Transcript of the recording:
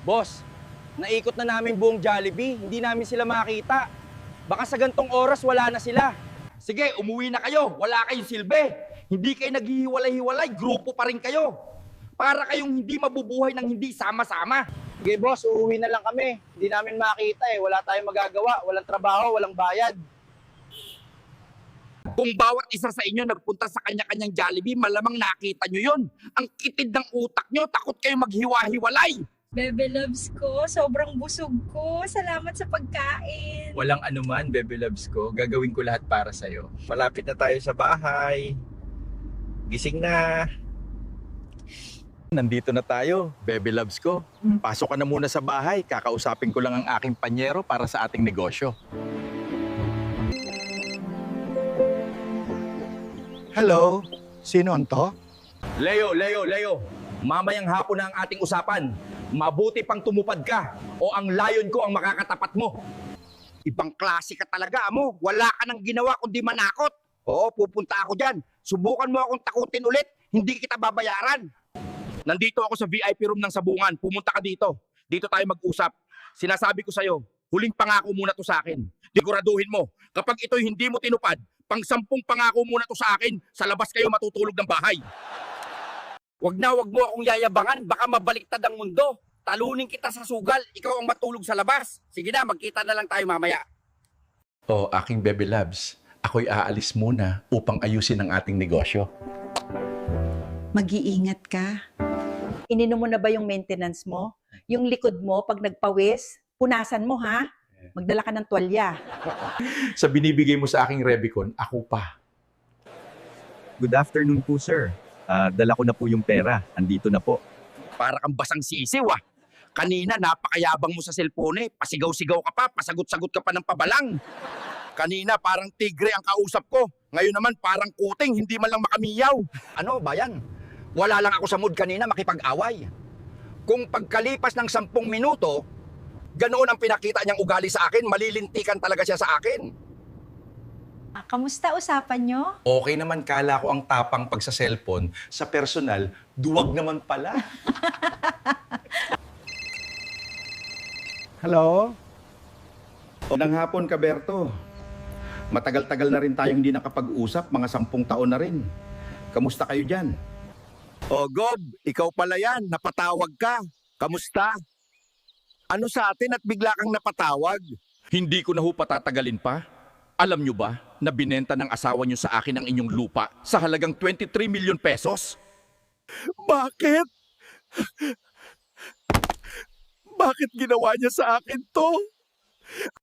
Boss, naikot na namin buong Jollibee. Hindi namin sila makita. Baka sa gantong oras wala na sila. Sige, umuwi na kayo. Wala kayong silbi. Hindi kayo naghihiwalay-hiwalay. Grupo pa rin kayo. Para kayong hindi mabubuhay ng hindi sama-sama. Sige boss, uuwi na lang kami. Hindi namin makita eh. Wala tayong magagawa. Walang trabaho, walang bayad. Kung bawat isa sa inyo nagpunta sa kanya-kanyang Jollibee, malamang nakita nyo yun. Ang kitid ng utak nyo, takot kayo maghiwa-hiwalay. Bebe loves ko, sobrang busog ko. Salamat sa pagkain. Walang anuman, Bebe Loves ko. Gagawin ko lahat para sa'yo. Malapit na tayo sa bahay. Gising na. Nandito na tayo, Bebe Loves ko. Pasok ka na muna sa bahay. Kakausapin ko lang ang aking panyero para sa ating negosyo. Hello? Sino to? Leo. Mamayang hapon na ang ating usapan. Mabuti pang tumupad ka o ang layon ko ang makakatapat mo. Ibang klase ka talaga mo. Wala ka nang ginawa kundi manakot. Oo, pupunta ako dyan. Subukan mo akong takutin ulit. Hindi kita babayaran. Nandito ako sa VIP room ng Sabungan. Pumunta ka dito. Dito tayo mag-usap. Sinasabi ko sa'yo, huling pangako muna to sa akin. Siguraduhin mo, kapag ito'y hindi mo tinupad, pang-10 pangako muna to sa akin, sa labas kayo matutulog ng bahay. Wag mo akong yayabangan, baka mabaliktad ang mundo. Talunin kita sa sugal, ikaw ang matulog sa labas. Sige na, magkita na lang tayo mamaya. Oh, aking Bebe Loves, ako'y aalis muna upang ayusin ang ating negosyo. Mag-iingat ka. Ininom mo na ba yung maintenance mo? Yung likod mo, pag nagpawis, punasan mo ha? Magdala ka ng tuwalya. Sa binibigay mo sa aking Rebicon, ako pa. Good afternoon po, sir. Dala ko na po yung pera. Andito na po. Para kang basang sisiw ah. Kanina napakayabang mo sa cellphone eh. Pasigaw-sigaw ka pa, pasagot-sagot ka pa ng pabalang. Kanina parang tigre ang kausap ko. Ngayon naman parang kuting, hindi man lang makamiyaw. Ano, bayan? Wala lang ako sa mood kanina makipag-away. Kung pagkalipas ng 10 minuto, ganoon ang pinakita niyang ugali sa akin, malilintikan talaga siya sa akin. Kamusta usapan nyo? Okay naman, kala ko ang tapang pag sa cellphone. Sa personal, duwag naman pala. Hello? Nang hapon, Kaberto. Matagal-tagal na rin tayong hindi nakapag-usap, mga 10 taon na rin. Kamusta kayo dyan? O Gob, ikaw pala yan, napatawag ka. Kamusta? Ano sa atin at bigla kang napatawag? Hindi ko na ho patatagalin pa. Alam nyo ba na binenta ng asawa nyo sa akin ang inyong lupa sa halagang 23 million pesos? Bakit? Bakit ginawa niya sa akin to?